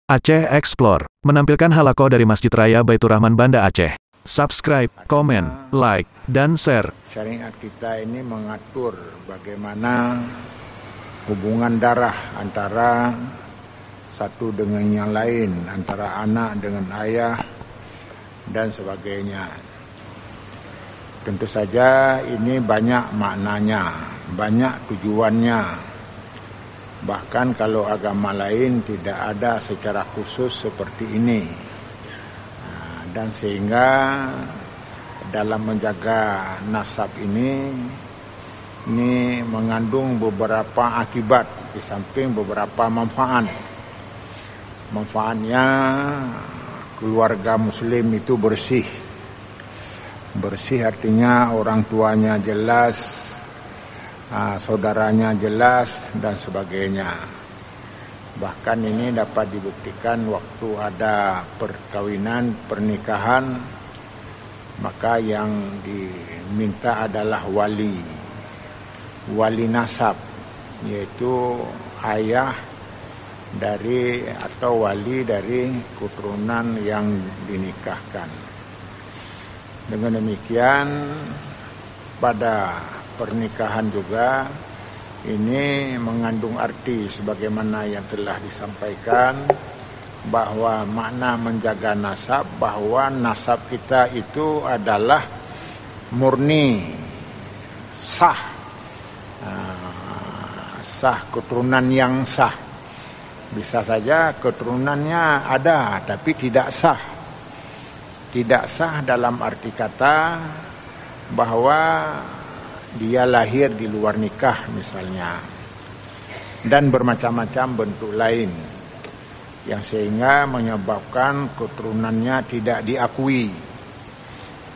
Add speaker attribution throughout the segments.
Speaker 1: Aceh Explore menampilkan halaqah dari Masjid Raya Baitur Rahman Banda Aceh. Subscribe, komen, like, dan share.
Speaker 2: Syariat kita ini mengatur bagaimana hubungan darah antara satu dengan yang lain, antara anak dengan ayah, dan sebagainya. Tentu saja ini banyak maknanya, banyak tujuannya. Bahkan kalau agama lain tidak ada secara khusus seperti ini. Dan sehingga dalam menjaga nasab ini mengandung beberapa akibat di samping beberapa manfaat. Manfaatnya keluarga muslim itu bersih. Bersih artinya orang tuanya jelas, saudaranya jelas, dan sebagainya. Bahkan ini dapat dibuktikan waktu ada perkawinan, pernikahan, maka yang diminta adalah wali nasab, yaitu ayah dari atau wali dari keturunan yang dinikahkan. Dengan demikian pada pernikahan juga ini mengandung arti sebagaimana yang telah disampaikan, bahwa makna menjaga nasab, bahwa nasab kita itu adalah murni, sah, keturunan yang sah. Bisa saja keturunannya ada tapi tidak sah. Tidak sah dalam arti kata bahwa dia lahir di luar nikah misalnya, dan bermacam-macam bentuk lain yang sehingga menyebabkan keturunannya tidak diakui.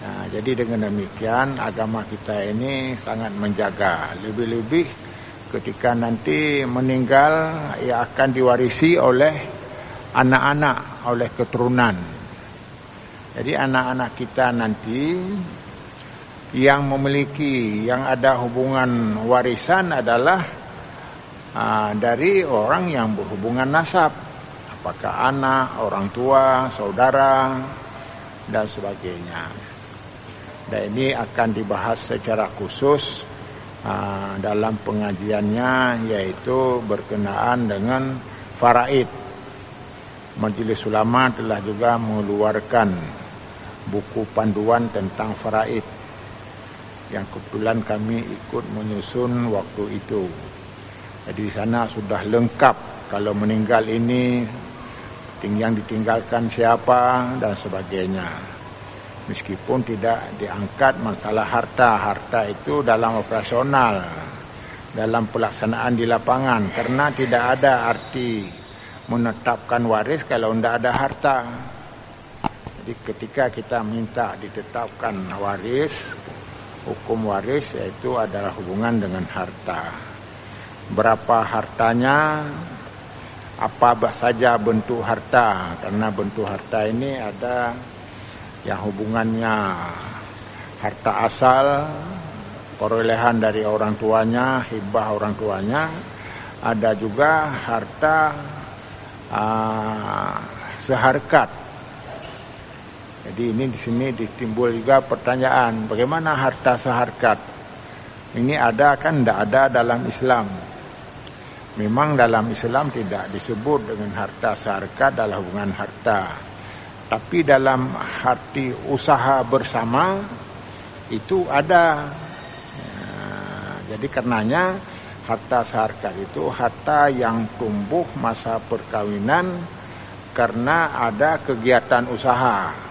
Speaker 2: Nah, jadi dengan demikian agama kita ini sangat menjaga, lebih-lebih ketika nanti meninggal ia akan diwarisi oleh anak-anak, oleh keturunan. Jadi anak-anak kita nanti yang memiliki, yang ada hubungan warisan adalah dari orang yang berhubungan nasab, apakah anak, orang tua, saudara, dan sebagainya. Dan ini akan dibahas secara khusus dalam pengajiannya, yaitu berkenaan dengan faraid. Majelis Ulama telah juga mengeluarkan buku panduan tentang faraid, yang kebetulan kami ikut menyusun waktu itu. Jadi di sana sudah lengkap kalau meninggal ini yang ditinggalkan siapa dan sebagainya. Meskipun tidak diangkat masalah harta. Harta itu dalam operasional, dalam pelaksanaan di lapangan, karena tidak ada arti menetapkan waris kalau tidak ada harta. Jadi ketika kita minta ditetapkan waris, hukum waris yaitu adalah hubungan dengan harta. Berapa hartanya, apa saja bentuk harta, karena bentuk harta ini ada yang hubungannya harta asal, perolehan dari orang tuanya, hibah orang tuanya, ada juga harta seharkat. Jadi ini di sini ditimbul juga pertanyaan, bagaimana harta seharkat? Ini ada kan tidak ada dalam Islam. Memang dalam Islam tidak disebut dengan harta seharkat dalam hubungan harta. Tapi dalam arti usaha bersama itu ada. Jadi karenanya harta seharkat itu harta yang tumbuh masa perkawinan karena ada kegiatan usaha.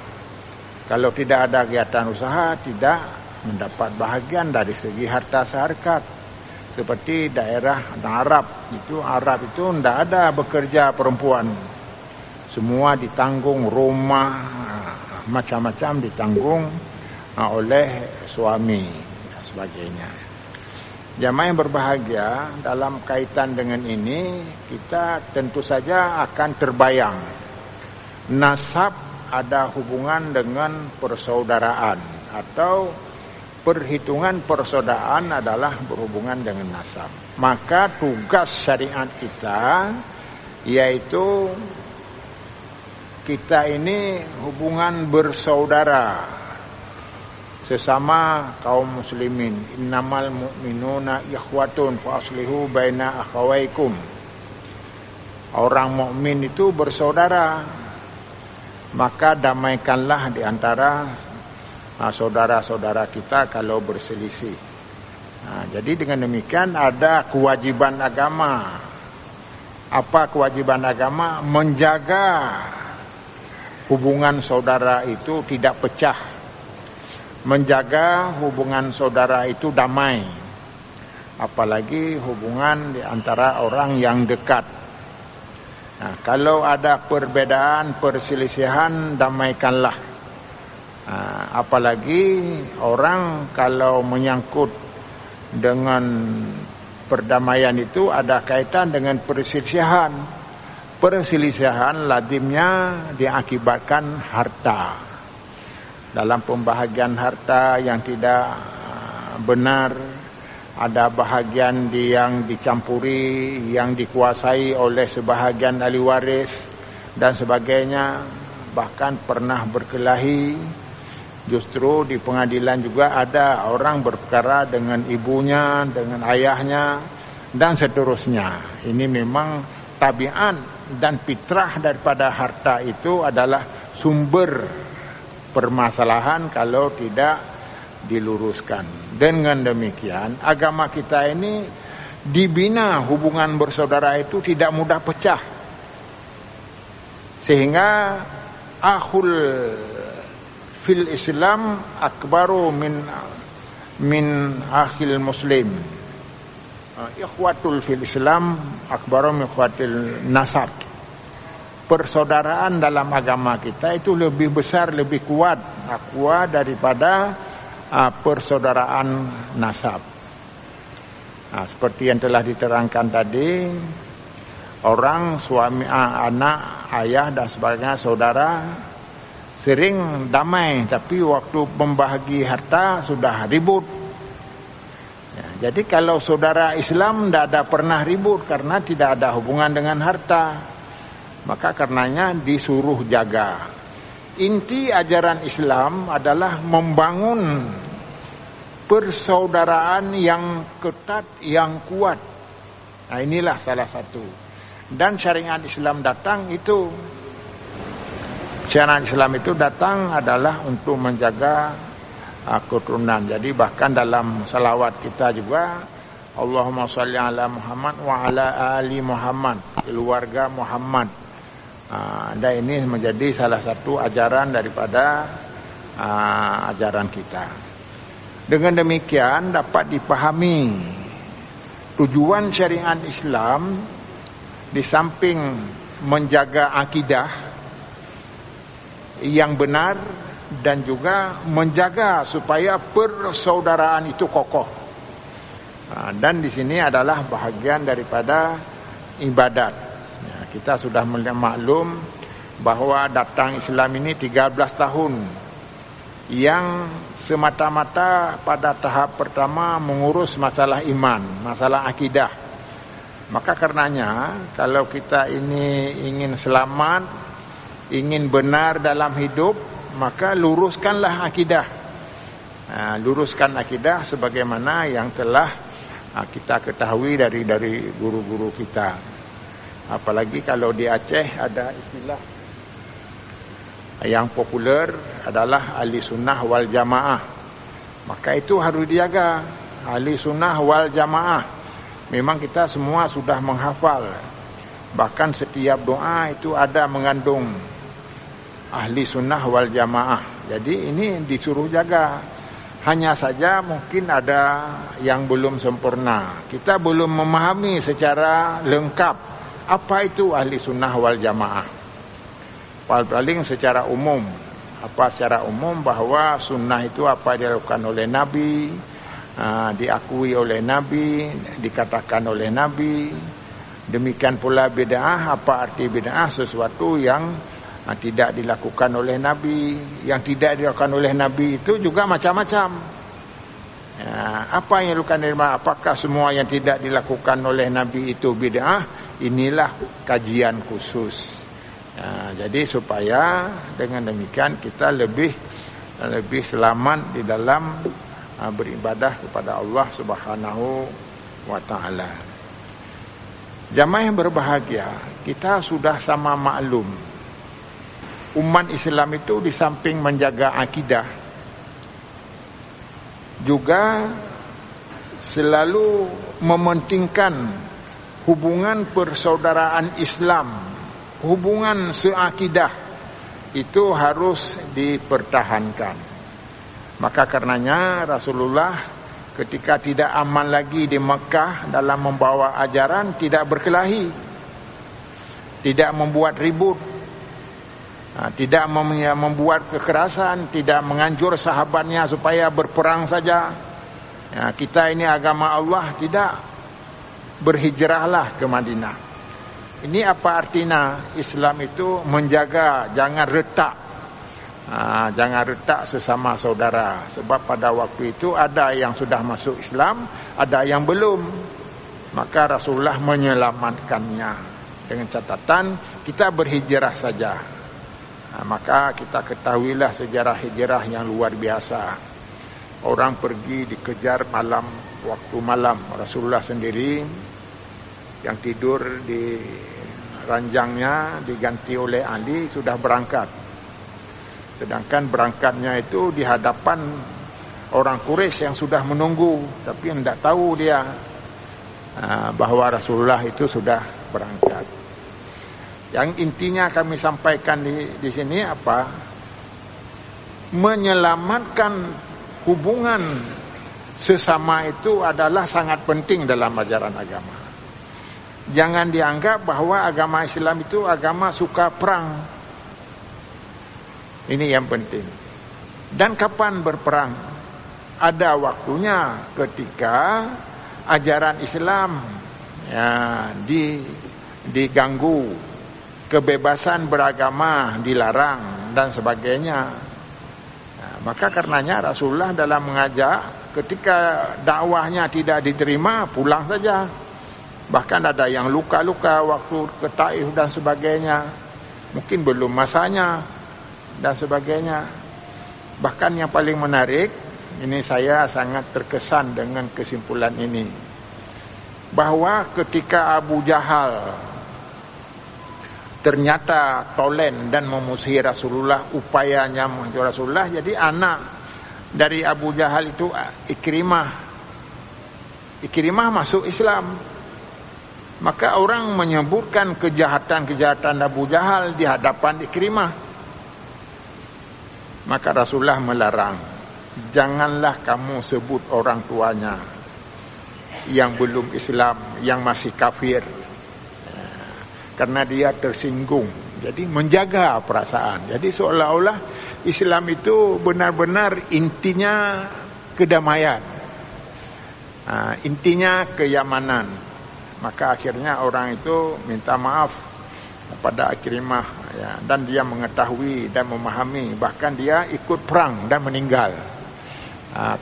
Speaker 2: Kalau tidak ada kegiatan usaha, tidak mendapat bahagian dari segi harta seharkat. Seperti daerah Arab itu tidak ada bekerja perempuan. Semua ditanggung, rumah macam-macam ditanggung oleh suami dan sebagainya. Jamaah yang berbahagia, dalam kaitan dengan ini kita tentu saja akan terbayang nasab ada hubungan dengan persaudaraan, atau perhitungan persaudaraan adalah berhubungan dengan nasab. Maka tugas syariat kita yaitu kita ini hubungan bersaudara sesama kaum muslimin. Innamal mu'minuna ikhwatun fa aslihu baina akhawaikum. Orang mukmin itu bersaudara, maka damaikanlah di antara saudara-saudara kita kalau berselisih. Jadi dengan demikian ada kewajiban agama. Apa kewajiban agama? Menjaga hubungan saudara itu tidak pecah, menjaga hubungan saudara itu damai, apalagi hubungan di antara orang yang dekat. Kalau ada perbedaan, perselisihan, damaikanlah. Apalagi orang kalau menyangkut dengan perdamaian itu ada kaitan dengan perselisihan. Perselisihan lazimnya diakibatkan harta. Dalam pembahagian harta yang tidak benar, ada bahagian yang dicampuri, yang dikuasai oleh sebahagian ahli waris dan sebagainya. Bahkan pernah berkelahi. Justru di pengadilan juga ada orang berperkara dengan ibunya, dengan ayahnya, dan seterusnya. Ini memang tabiat dan fitrah daripada harta itu adalah sumber permasalahan kalau tidak diluruskan. Dengan demikian, agama kita ini dibina hubungan bersaudara itu tidak mudah pecah. Sehingga akhul fil Islam akbaru min akhil muslim. Ikhwatul fil Islam akbaru min ikhwatil nasab. Persaudaraan dalam agama kita itu lebih besar, lebih kuat, akwa daripada persaudaraan nasab. Seperti yang telah diterangkan tadi, orang suami, anak, ayah dan sebagainya, saudara sering damai, tapi waktu membahagi harta sudah ribut. Jadi kalau saudara Islam tidak ada pernah ribut karena tidak ada hubungan dengan harta, maka karenanya disuruh jaga. Inti ajaran Islam adalah membangun persaudaraan yang ketat, yang kuat. Inilah salah satu. Dan syariat Islam datang itu, syariat Islam itu datang adalah untuk menjaga keturunan. Jadi bahkan dalam salawat kita juga, Allahumma sholli ala Muhammad wa ala ali Muhammad, keluarga Muhammad. Dan ini menjadi salah satu ajaran daripada ajaran kita. Dengan demikian dapat dipahami tujuan syariat Islam di samping menjaga akidah yang benar dan juga menjaga supaya persaudaraan itu kokoh. Dan di sini adalah bahagian daripada ibadat. Kita sudah maklum bahwa datang Islam ini 13 tahun yang semata-mata pada tahap pertama mengurus masalah iman, masalah akidah. Maka karenanya kalau kita ini ingin selamat, ingin benar dalam hidup, maka luruskanlah akidah. Luruskan akidah sebagaimana yang telah kita ketahui dari guru-guru kita. Apalagi kalau di Aceh ada istilah yang populer adalah ahli sunnah wal jamaah. Maka itu harus dijaga, ahli sunnah wal jamaah. Memang kita semua sudah menghafal. Bahkan setiap doa itu ada mengandung ahli sunnah wal jamaah. Jadi ini disuruh jaga. Hanya saja mungkin ada yang belum sempurna. Kita belum memahami secara lengkap apa itu ahli sunnah wal jamaah. Paling secara umum. Apa secara umum bahwa sunnah itu apa dilakukan oleh Nabi, diakui oleh Nabi, dikatakan oleh Nabi. Demikian pula bid'ah, apa arti bid'ah? Sesuatu yang tidak dilakukan oleh Nabi. Yang tidak dilakukan oleh Nabi itu juga macam-macam. Apa yang dilakukan oleh Nabi? Apakah semua yang tidak dilakukan oleh Nabi itu bid'ah? Inilah kajian khusus. Jadi supaya dengan demikian kita lebih selamat di dalam beribadah kepada Allah Subhanahu wa taala. Jamaah yang berbahagia, kita sudah sama maklum, umat Islam itu di samping menjaga akidah, juga selalu mementingkan hubungan persaudaraan Islam, hubungan seakidah itu harus dipertahankan. Maka karenanya Rasulullah ketika tidak aman lagi di Mekah dalam membawa ajaran, tidak berkelahi, tidak membuat ribut, tidak membuat kekerasan, tidak menganjur sahabatnya supaya berperang saja. Kita ini agama Allah, tidak, berhijrahlah ke Madinah. Ini apa artinya? Islam itu menjaga, jangan retak, jangan retak sesama saudara. Sebab pada waktu itu ada yang sudah masuk Islam, ada yang belum. Maka Rasulullah menyelamatkannya dengan catatan kita berhijrah saja. Maka kita ketahuilah sejarah hijrah yang luar biasa. Orang pergi dikejar malam, waktu malam. Rasulullah sendiri yang tidur di ranjangnya diganti oleh Ali sudah berangkat. Sedangkan berangkatnya itu di hadapan orang Quraisy yang sudah menunggu, tapi tidak tahu dia bahwa Rasulullah itu sudah berangkat. Yang intinya kami sampaikan di sini apa? Menyelamatkan hubungan sesama itu adalah sangat penting dalam ajaran agama. Jangan dianggap bahwa agama Islam itu agama suka perang. Ini yang penting. Dan kapan berperang? Ada waktunya ketika ajaran Islam diganggu, kebebasan beragama dilarang dan sebagainya. Maka karenanya Rasulullah dalam mengajak, ketika dakwahnya tidak diterima, pulang saja. Bahkan ada yang luka-luka waktu ke Taif dan sebagainya. Mungkin belum masanya dan sebagainya. Bahkan yang paling menarik, ini saya sangat terkesan dengan kesimpulan ini, bahwa ketika Abu Jahal ternyata tolen dan memusuhi Rasulullah, upayanya memusuhi Rasulullah, jadi anak dari Abu Jahal itu Ikrimah masuk Islam. Maka orang menyebutkan kejahatan Abu Jahal di hadapan Ikrimah. Maka Rasulullah melarang, janganlah kamu sebut orang tuanya yang belum Islam, yang masih kafir, karena dia tersinggung. Jadi menjaga perasaan. Jadi seolah-olah Islam itu benar-benar intinya kedamaian, intinya kenyamanan. Maka akhirnya orang itu minta maaf kepada Ikrimah, dan dia mengetahui dan memahami, bahkan dia ikut perang dan meninggal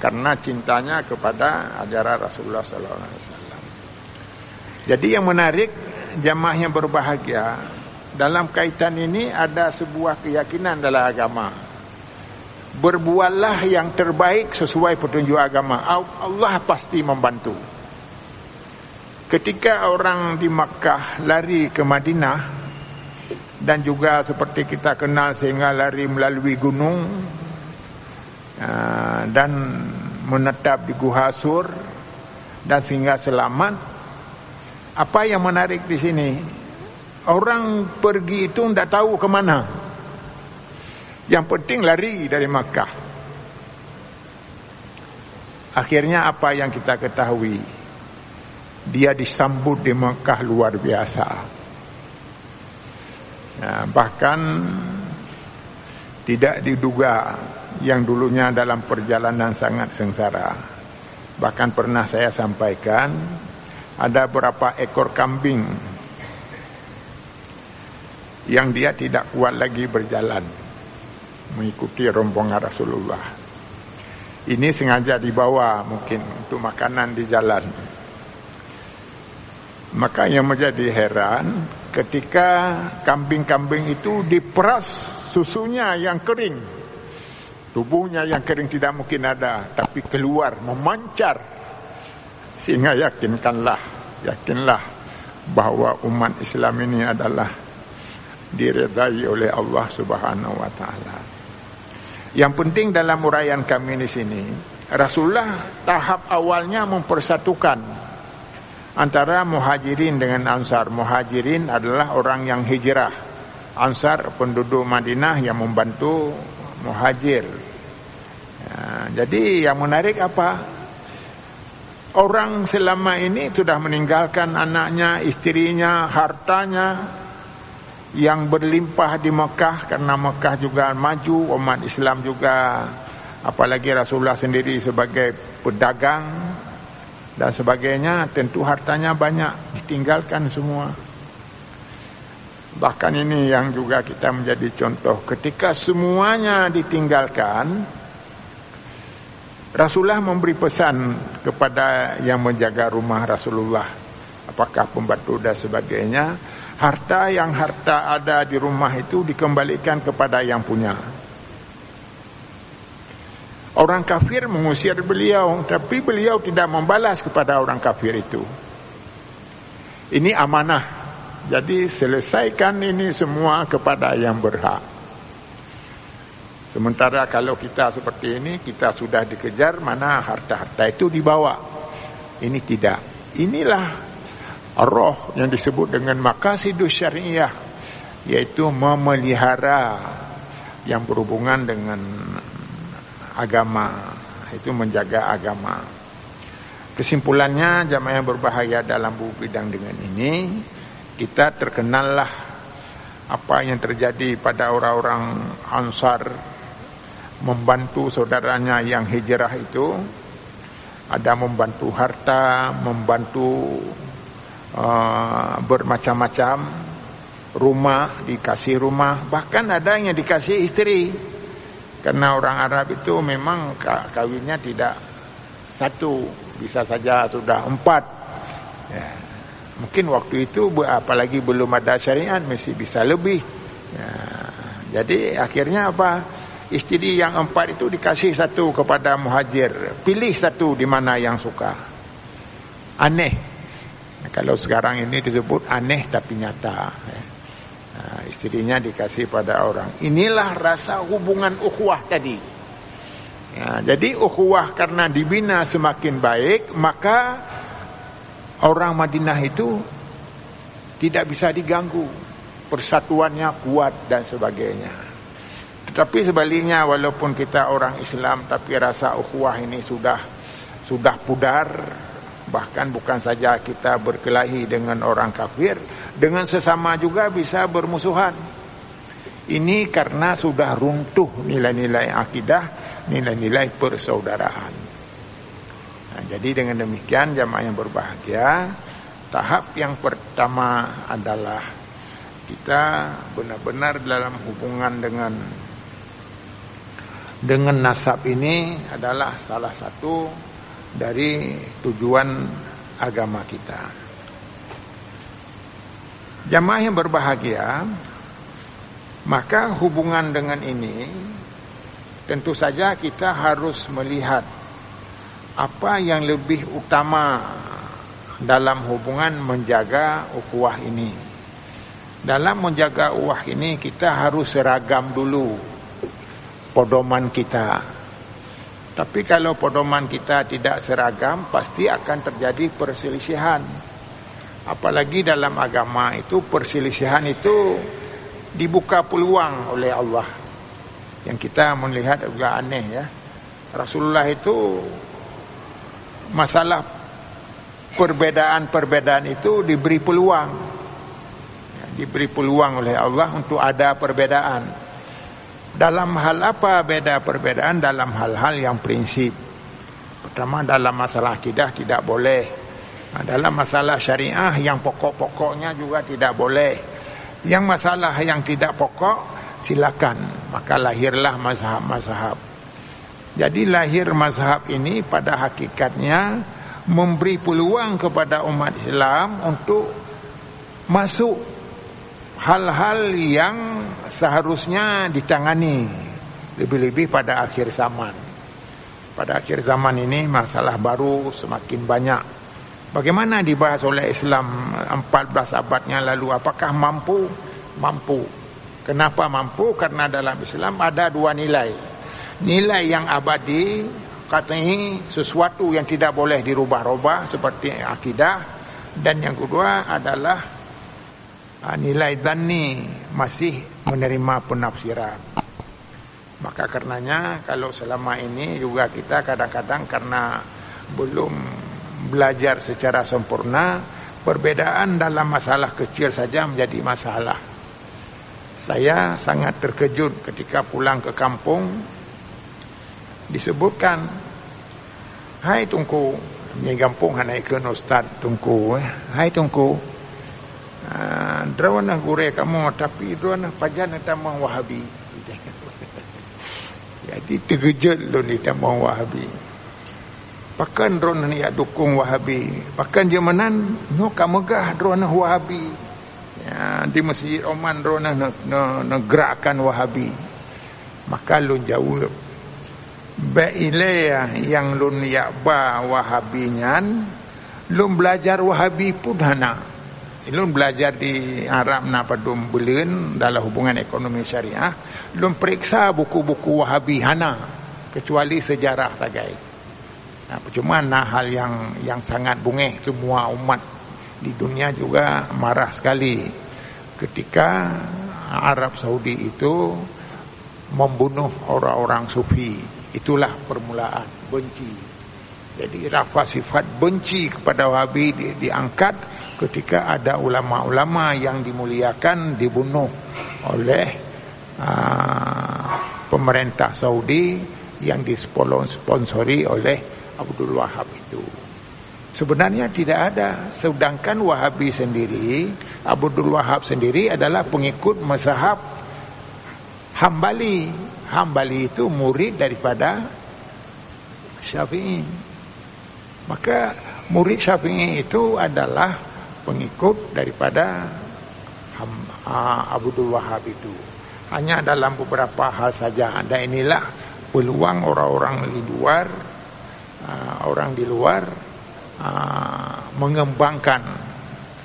Speaker 2: karena cintanya kepada ajaran Rasulullah SAW. Jadi yang menarik, jamaah yang berbahagia, dalam kaitan ini ada sebuah keyakinan dalam agama. Berbuatlah yang terbaik sesuai petunjuk agama, Allah pasti membantu. Ketika orang di Makkah lari ke Madinah, dan juga seperti kita kenal sehingga lari melalui gunung dan menetap di Gua Sur dan sehingga selamat. Apa yang menarik di sini, orang pergi itu tidak tahu ke mana. Yang penting lari dari Makkah. Akhirnya apa yang kita ketahui, dia disambut di Makkah luar biasa. Bahkan tidak diduga, yang dulunya dalam perjalanan sangat sengsara. Bahkan pernah saya sampaikan, ada beberapa ekor kambing yang dia tidak kuat lagi berjalan mengikuti rombongan Rasulullah. Ini sengaja dibawa mungkin untuk makanan di jalan. Maka yang menjadi heran ketika kambing-kambing itu diperas susunya yang kering, tubuhnya yang kering tidak mungkin ada, tapi keluar memancar, sehingga yakinlah bahwa umat Islam ini adalah diredai oleh Allah Subhanahu wa taala. Yang penting dalam uraian kami di sini, Rasulullah tahap awalnya mempersatukan antara muhajirin dengan ansar. Muhajirin adalah orang yang hijrah, ansar penduduk Madinah yang membantu muhajir. Jadi yang menarik apa? Orang selama ini sudah meninggalkan anaknya, istrinya, hartanya yang berlimpah di Mekah, karena Mekah juga maju, umat Islam juga, apalagi Rasulullah sendiri sebagai pedagang dan sebagainya, tentu hartanya banyak, ditinggalkan semua. Bahkan ini yang juga kita menjadi contoh, ketika semuanya ditinggalkan, Rasulullah memberi pesan kepada yang menjaga rumah Rasulullah, apakah pembantu dan sebagainya, harta ada di rumah itu dikembalikan kepada yang punya. Orang kafir mengusir beliau, tapi beliau tidak membalas kepada orang kafir itu. Ini amanah. Jadi selesaikan ini semua kepada yang berhak. Sementara kalau kita seperti ini, kita sudah dikejar, mana harta-harta itu dibawa. Ini tidak. Inilah roh yang disebut dengan maqasidus syariah, yaitu memelihara yang berhubungan dengan agama, itu menjaga agama. Kesimpulannya, jamaah yang berbahagia dalam bidang dengan ini, kita terkenallah apa yang terjadi pada orang-orang Ansar membantu saudaranya yang hijrah itu. Ada membantu harta, membantu bermacam-macam, rumah, dikasih rumah, bahkan ada yang dikasih istri. Karena orang Arab itu memang kawinnya tidak satu, bisa saja sudah 4. Ya. Mungkin waktu itu apalagi belum ada syariat, mesti bisa lebih. Ya. Jadi akhirnya apa? Istri yang 4 itu dikasih 1 kepada muhajir. Pilih 1 di mana yang suka. Aneh. Kalau sekarang ini disebut aneh tapi nyata. Ya. Istrinya dikasih pada orang. Inilah rasa hubungan ukhuwah tadi. Ya, jadi ukhuwah karena dibina semakin baik, maka orang Madinah itu tidak bisa diganggu, persatuannya kuat dan sebagainya. Tetapi sebaliknya, walaupun kita orang Islam, tapi rasa ukhuwah ini sudah pudar. Bahkan bukan saja kita berkelahi dengan orang kafir, dengan sesama juga bisa bermusuhan. Ini karena sudah runtuh nilai-nilai akidah, nilai-nilai persaudaraan. Nah, jadi dengan demikian jamaah yang berbahagia, tahap yang pertama adalah kita benar-benar dalam hubungan dengan nasab ini adalah salah satu dari tujuan agama kita. Jamaah yang berbahagia, maka hubungan dengan ini tentu saja kita harus melihat apa yang lebih utama dalam hubungan menjaga ukhuwah ini. Dalam menjaga ukhuwah ini kita harus seragam dulu pedoman kita. Tapi kalau pedoman kita tidak seragam, pasti akan terjadi perselisihan. Apalagi dalam agama itu, perselisihan itu dibuka peluang oleh Allah. Yang kita melihat agak aneh ya. Rasulullah itu masalah perbedaan-perbedaan itu diberi peluang. Diberi peluang oleh Allah untuk ada perbedaan. Dalam hal apa beda perbedaan? Dalam hal-hal yang prinsip. Pertama, dalam masalah akidah tidak boleh. Dalam masalah syariah yang pokok-pokoknya juga tidak boleh. Yang masalah yang tidak pokok silakan. Maka lahirlah mazhab-mazhab. Jadi lahir mazhab ini pada hakikatnya memberi peluang kepada umat Islam untuk masuk hal-hal yang seharusnya ditangani, lebih-lebih pada akhir zaman. Pada akhir zaman ini masalah baru semakin banyak. Bagaimana dibahas oleh Islam 14 abadnya lalu? Apakah mampu? Mampu. Kenapa mampu? Karena dalam Islam ada dua nilai. Nilai yang abadi, katanya sesuatu yang tidak boleh dirubah-rubah seperti akidah. Dan yang kedua adalah nilai dhanni, masih menerima penafsiran. Maka karenanya kalau selama ini juga kita kadang-kadang karena belum belajar secara sempurna, perbedaan dalam masalah kecil saja menjadi masalah. Saya sangat terkejut ketika pulang ke kampung, disebutkan, "Hai Tungku," ni kampung hanaikun Ustaz Tungku, "Hai Tungku, drona gure kamu tapi drona pajan tamang Wahabi." Jadi terkejut lo ni tamang Wahabi. Pakan drona ni dukung Wahabi. Pakan jemanan no kamegah drona Wahabi. Ya, di Masjid Oman drona negerakan Wahabi. Maka lu jawab, "Bailaya yang lun yakba Wahabinyan, lun belajar Wahabi pun hana." Lun belajar di Arab na padum belen dalam hubungan ekonomi syariah, lun periksa buku-buku Wahabi hana, kecuali sejarah tagai. Nah, cuma hal yang sangat bungeh, semua umat di dunia juga marah sekali ketika Arab Saudi itu membunuh orang-orang sufi. Itulah permulaan benci. Jadi rafa sifat benci kepada Wahabi diangkat ketika ada ulama-ulama yang dimuliakan dibunuh oleh pemerintah Saudi yang disponsori oleh Abdul Wahab itu. Sebenarnya tidak ada. Sedangkan Wahabi sendiri, Abdul Wahab sendiri adalah pengikut mazhab Hambali. Hambali itu murid daripada Syafi'i. Maka murid Syafi'i itu adalah pengikut daripada Abdul Wahab itu. Hanya dalam beberapa hal saja. Dan inilah peluang orang-orang di luar mengembangkan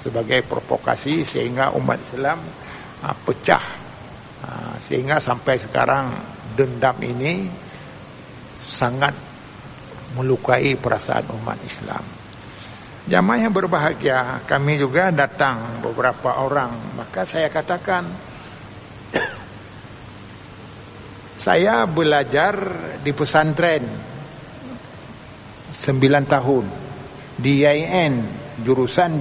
Speaker 2: sebagai provokasi sehingga umat Islam pecah, sehingga sampai sekarang dendam ini sangat melukai perasaan umat Islam. Jamaah yang berbahagia, kami juga datang beberapa orang. Maka saya katakan, saya belajar di pesantren 9 tahun di IAIN, jurusan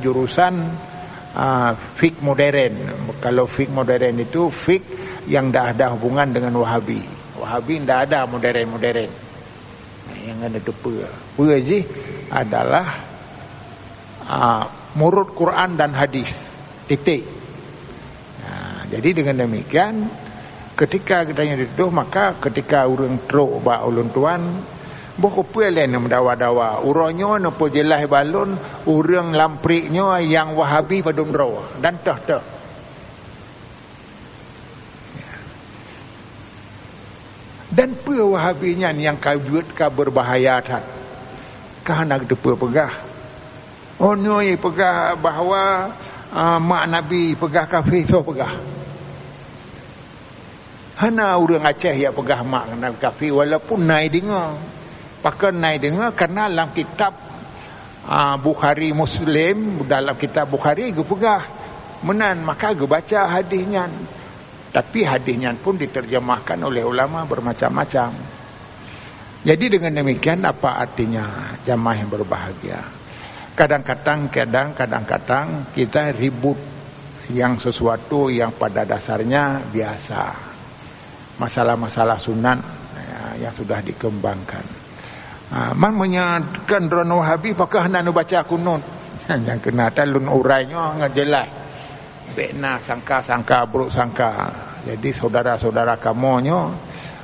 Speaker 2: fik modern. Kalau fik modern itu fik yang dah ada hubungan dengan Wahabi. Wahabi tidak ada modern. Yang ada depa. Wahabi adalah murud Quran dan hadis. Titik. Jadi dengan demikian, ketika kita duduk, maka ketika urang teruk ba ulun tuan, buku lain mendawa-dawa. Uronyo napa jelas balon, urang lampriknya yang Wahabi padum draw dan tah. Dan pe Wahabinya yang kabut ka berbahaya tat. Kahana depa pegah. Oh noi pegah bahawa mak Nabi pegah kafir tu pegah. Hana urang Aceh ya pegah mak Nabi kafir walaupun naik dengar. Pakai naik dengar kerana dalam kitab Bukhari Muslim, dalam kitab Bukhari gue pegah menan, maka gue baca hadisnya. Tapi hadisnya pun diterjemahkan oleh ulama bermacam-macam. Jadi dengan demikian apa artinya jamaah yang berbahagia? Kadang-kadang kita ribut yang sesuatu yang pada dasarnya biasa. Masalah-masalah sunat yang sudah dikembangkan. Man menyatakan drone Wahabi pakah nak baca kunut. Yang kena talun urainya ngejelas. Bekna sangka buruk sangka. Jadi saudara-saudara kamunya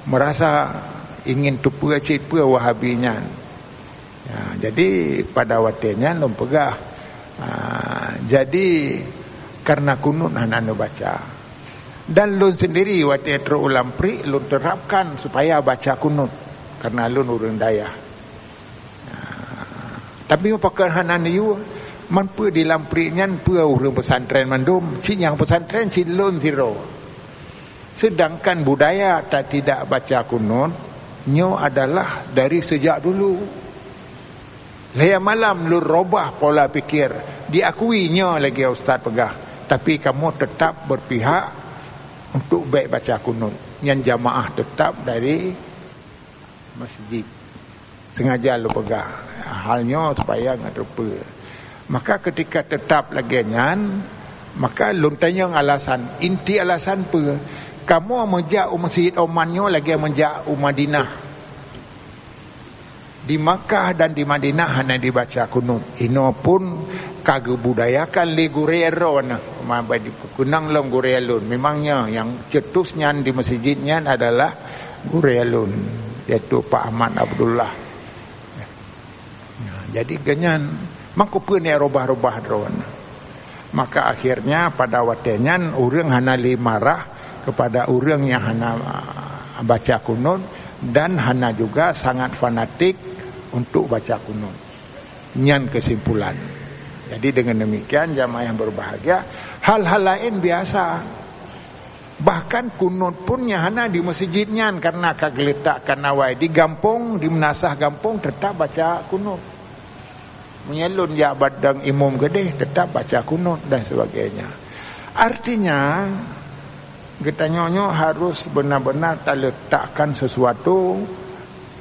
Speaker 2: merasa ingin tupu cipu Wahabinya. Jadi pada waktunya lom pegah. Jadi karena kunut hananu baca. Dan lun sendiri waktu terulang pri lun terapkan supaya baca kunut karena lun urang daya. Tapi pakai hananu you man pu di lampri nyan pu urang pesantren mandum, si yang pesantren si lun zero. Sedangkan budaya tak tidak baca kunut nyo adalah dari sejak dulu. Laya malam lu robah pola pikir, diakuinya lagi ustaz pegah, tapi kamu tetap berpihak untuk baik baca kunut. Yang jamaah tetap dari masjid. Sengaja lu pegah. Halnya supaya enggak terlupa. Maka ketika tetap lagi nyan, maka lu tanya alasan, inti alasan apa? Kamu menjak masjid Omannya lagi menjak Madinah. Di Makkah dan di Madinah hanya dibaca kunut. Ino pun kagak budayakan le gurero na. Mabadi kunang long gurelun. Memangnya yang cetusnya di masjidnya adalah gurelun, yaitu Pak Ahmad Abdullah. Jadi ganyan maka pun ya robah-robah drone. Maka akhirnya pada waktunya orang hana marah kepada orang yang hana baca kunut dan hana juga sangat fanatik untuk baca kunut. Nyan kesimpulan. Jadi dengan demikian jamaah yang berbahagia, hal-hal lain biasa. Bahkan kunut pun hana di masjidnya karena kageletakkan awai di gampung, di menasah gampung tetap baca kunut. Menyelun ya badang imam gede tetap baca kunut dan sebagainya. Artinya kita nyonyo harus benar-benar letakkan sesuatu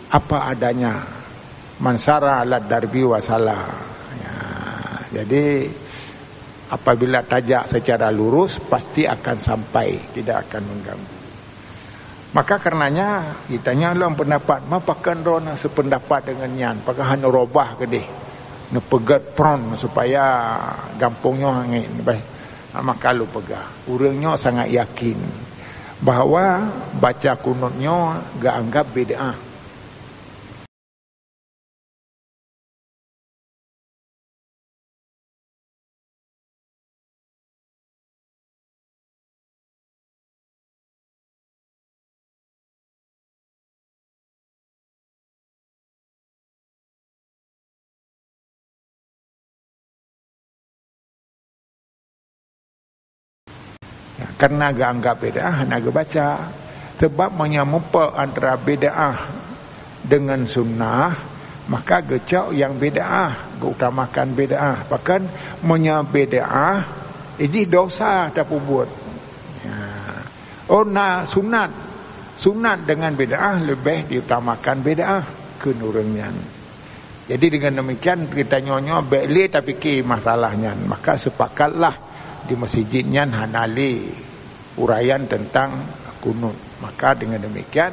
Speaker 2: apa adanya. Mansara alat darbi wasalah. Jadi apabila tajak secara lurus pasti akan sampai, tidak akan mengganggu. Maka karenanya kitanya lah pendapat mapakan rona sependapat dengan nyan, pakahan robah gede. Ne pegat pron supaya gampungnya hangit baik. Maka lu pegah. Urangnya sangat yakin bahawa baca kunutnya gak anggap bid'ah. Karena agak anggap bid'ah, agak baca. Sebab menyampa antara bid'ah dengan sunnah, maka gecok yang bid'ah, utamakan bid'ah. Bahkan bid'ah, ini dosa tak buat. Oh nak sunat dengan bid'ah lebih diutamakan bid'ah kenurungan. Jadi dengan demikian kita nyonyo beli tapi ki masalahnya, maka sepakatlah di masjidnya hanali uraian tentang kunut. Maka dengan demikian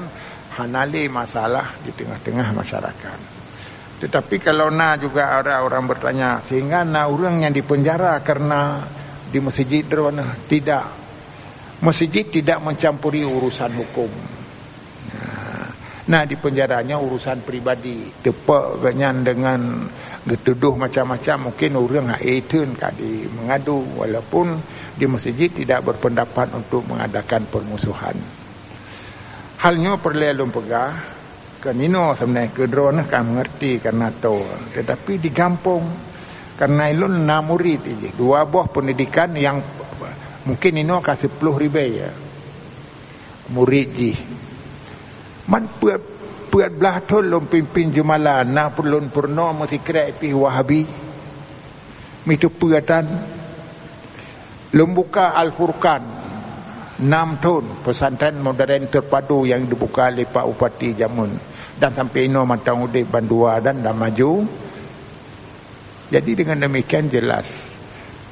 Speaker 2: hanali masalah di tengah-tengah masyarakat. Tetapi kalau juga orang-orang bertanya, sehingga orang yang dipenjara karena di masjid drona, tidak. Masjid tidak mencampuri urusan hukum. Nah di penjaranya urusan pribadi. Tepak ganyan dengan getuduh macam-macam, mungkin orang haitun kadi mengadu, walaupun di masjid tidak berpendapat untuk mengadakan permusuhan. Halnya perlu pegah kanino sebenarnya kedrona kan mengerti karena tahu. Tetapi di kampung karena ilun 6 murid ini, 2 buah pendidikan yang mungkin ino kasih 10 ribu ya. Murid ji. Man puat belah tol lom pimpin jemalah na perlun purno mesti kira pi wahabi. Mitu puatan lom buka Al-Furqan 6 tahun pesantren modern terpadu yang dibuka oleh Pak Upati Jamun dan sampai ino matang udip bandua dan dah maju. Jadi dengan demikian jelas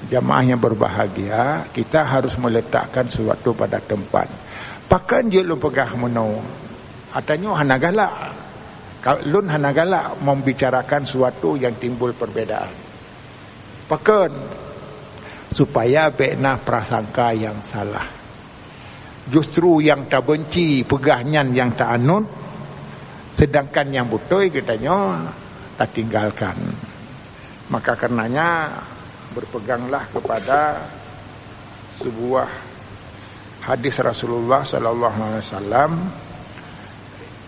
Speaker 2: jamaah yang berbahagia, kita harus meletakkan sesuatu pada tempat. Pakan je lu pegah menau. Atanya hana galak. Lun hana galak membicarakan sesuatu yang timbul perbedaan. Pakan supaya bena prasangka yang salah. Justru yang tak benci pegahnya yang tak anut, sedangkan yang betul katanya kita tinggalkan. Maka karenanya berpeganglah kepada sebuah hadis Rasulullah sallallahu alaihi wasallam,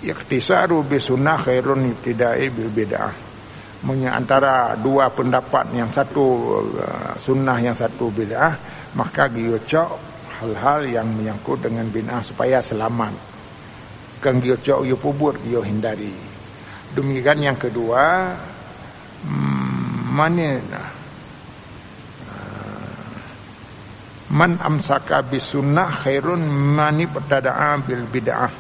Speaker 2: ikhtisaru bi sunnah khairun ibtida'i bil bid'ah. Antara dua pendapat, yang satu sunnah, yang satu bid'ah, maka giocok hal-hal yang menyangkut dengan bid'ah supaya selamat. Kan giocok yo pubur yo hindari. Demikian yang kedua, man amsaka bis sunnah khairun man ibtada'a bil bid'ah.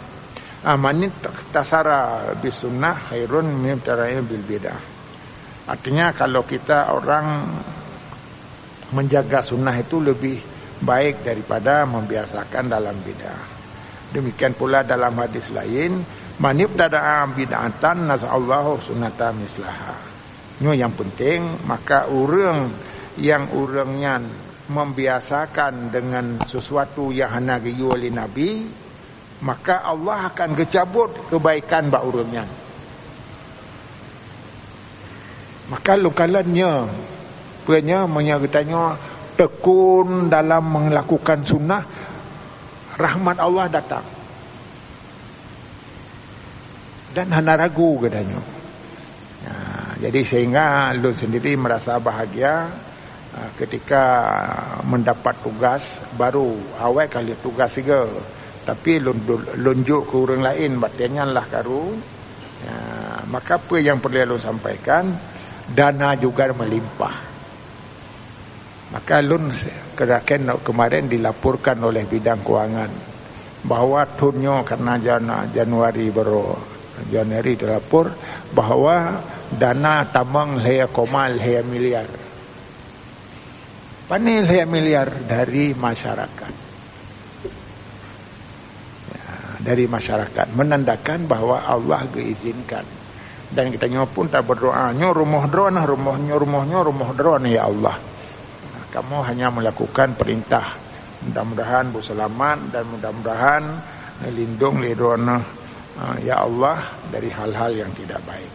Speaker 2: Man tasara bis sunnah khairun min ibtada'a bil bid'ah. Artinya kalau kita orang menjaga sunnah itu lebih baik daripada membiasakan dalam bid'ah. Demikian pula dalam hadis lain, man ibtada'a bid'atan nasallahu sunnata mislaha. Ini yang penting. Maka orang yang orangnya membiasakan dengan sesuatu yang hana giyu oleh Nabi, maka Allah akan gecabut kebaikan bak orangnya. Maka lukalannya punya menyagatanya tekun dalam melakukan sunnah, rahmat Allah datang. Dan hana ragu katanya. Jadi sehingga lun sendiri merasa bahagia ketika mendapat tugas baru. Awal kali tugas juga, tapi lunjuk ke orang lain batinnya lah karu. Maka apa yang perlu lun sampaikan, dana juga melimpah. Maka lun kemarin dilaporkan oleh bidang kewangan bahawa tunyo karena Januari dilapor bahawa dana tamang lea komal lea miliar. Panel lea miliar dari masyarakat. Dari masyarakat menandakan bahawa Allah mengizinkan. Dan kita pun tak berdoa, rumah drone ya Allah. Kamu hanya melakukan perintah. Mudah-mudahan berselamat dan mudah-mudahan lindung lidrona ya Allah dari hal-hal yang tidak baik.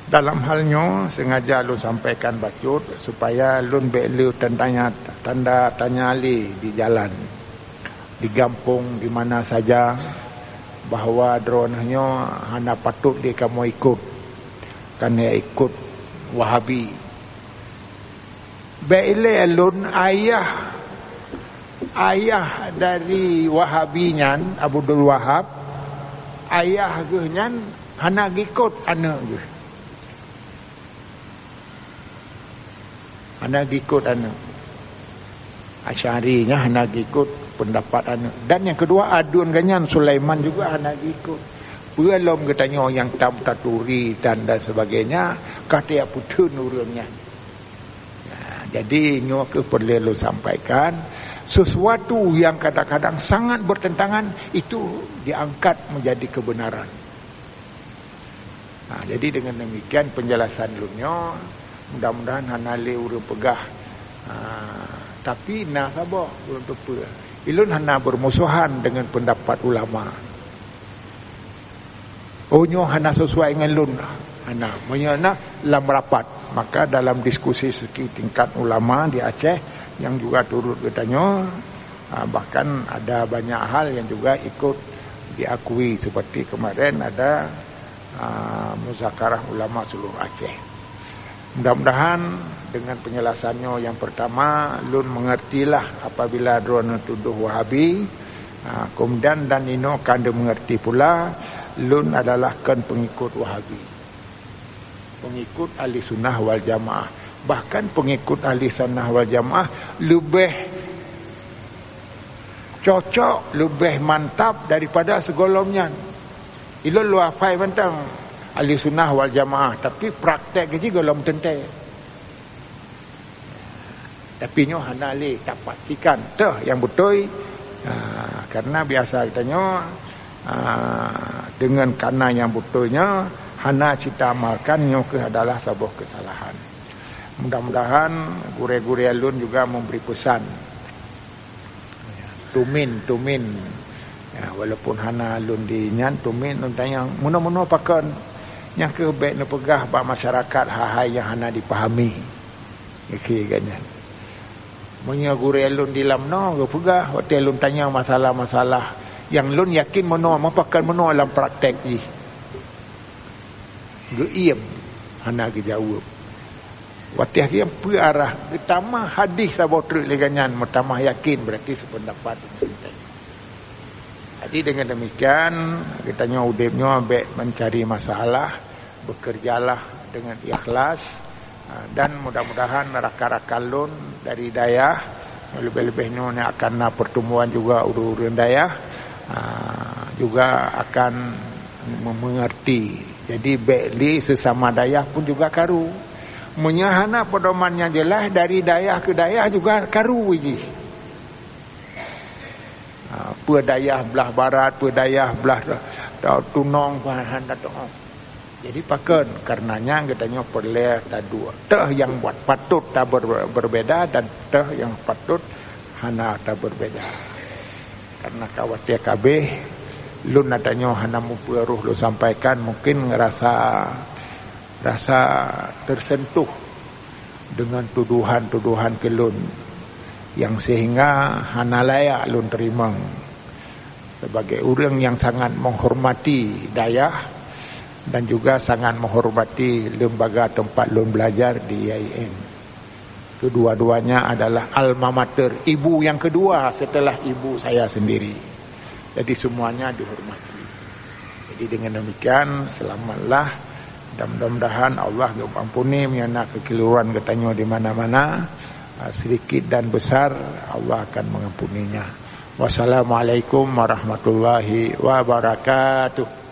Speaker 2: Dalam halnya sengaja lun sampaikan bacut supaya lun belu tanda tanya li di jalan, di kampung, di mana saja, bahawa drone-nya hanya patut dia kamu ikut, kerana ikut Wahabi. Baile alun ayah dari Wahabinyan Abdul Wahab, ayah genyan hanya ikut anak ge. Hanya ikut anak. Asy'arinya hanya ikut pendapat anak. Dan yang kedua adun ganyan Sulaiman juga hanya ikut. Belum katanya yang taturi dan sebagainya kata putun urangnya. Jadi nyo ke perlu sampaikan sesuatu yang kadang-kadang sangat bertentangan itu diangkat menjadi kebenaran. Jadi dengan demikian penjelasan lunyo, mudah-mudahan hanale urang pegah. Tapi nak sabar untuk apa? Ilun hana bermusuhan dengan pendapat ulama. Onyo hana sesuai dengan lun. Hana menyana dalam rapat. Maka dalam diskusi segi tingkat ulama di Aceh yang juga turut katanya, bahkan ada banyak hal yang juga ikut diakui, seperti kemarin ada muzakarah ulama seluruh Aceh. Mudah-mudahan dengan penjelasannya yang pertama lun mengertilah apabila drone tuduh Wahabi, kemudian dan ino kanda mengerti pula lun adalah kan pengikut Wahabi, pengikut ahli sunnah wal jamaah. Bahkan pengikut ahli sunnah wal jamaah lebih cocok, lebih mantap daripada segolongnya. Ilun lu afai bentang ahli sunnah wal jamaah, tapi praktek je golong tentai. Tapi nyo hana le tak pastikan tah yang betul. Karena biasa katanya dengan kana yang betulnya hana cita amalkan nyo ke adalah sebuah kesalahan. Mudah-mudahan gure-gure alun juga memberi pesan tumin ya, walaupun hana alun di nyan tumin tentang yang muna-muna pakan yang ke baik nak pegah bak masyarakat hal-hal yang hana dipahami. Okey ganyan. Munya guru alun di lam no ke pegah waktu alun tanya masalah-masalah yang lun yakin mono mapakan mono dalam praktek ni. Ge iem hana ke jawab. Waktu dia pu arah pertama hadis sabotru leganyan mutamah yakin berarti sependapat. Jadi dengan demikian kita udipnya baik mencari masalah, bekerjalah dengan ikhlas dan mudah-mudahan rakan-rakan lun dari dayah lebih-lebihnya akan pertemuan juga urun-urun dayah juga akan mengerti. Jadi baikli sesama dayah pun juga karu. Menyahana pedomannya jelas dari dayah ke dayah juga karu wiji. Pedayah belah barat, pedayah belah tunong bahan datang. Jadi pakan karenanya katanya perlu tak dua. Teh yang buat patut tak berbeda dan teh yang patut hana tak berbeda. Karena khawatir kabeh lun adanya hana muperuh lu sampaikan mungkin ngerasa tersentuh dengan tuduhan-tuduhan ke lun yang sehingga hana layak lun terima sebagai orang yang sangat menghormati dayah dan juga sangat menghormati lembaga tempat lun belajar di IAIN. Kedua-duanya adalah alma mater, ibu yang kedua setelah ibu saya sendiri. Jadi semuanya dihormati. Jadi dengan demikian selamatlah. Dan mudah-mudahan Allah ampuni miana kekeliruan katanya di mana-mana, sedikit dan besar Allah akan mengampuninya. Wassalamualaikum warahmatullahi wabarakatuh.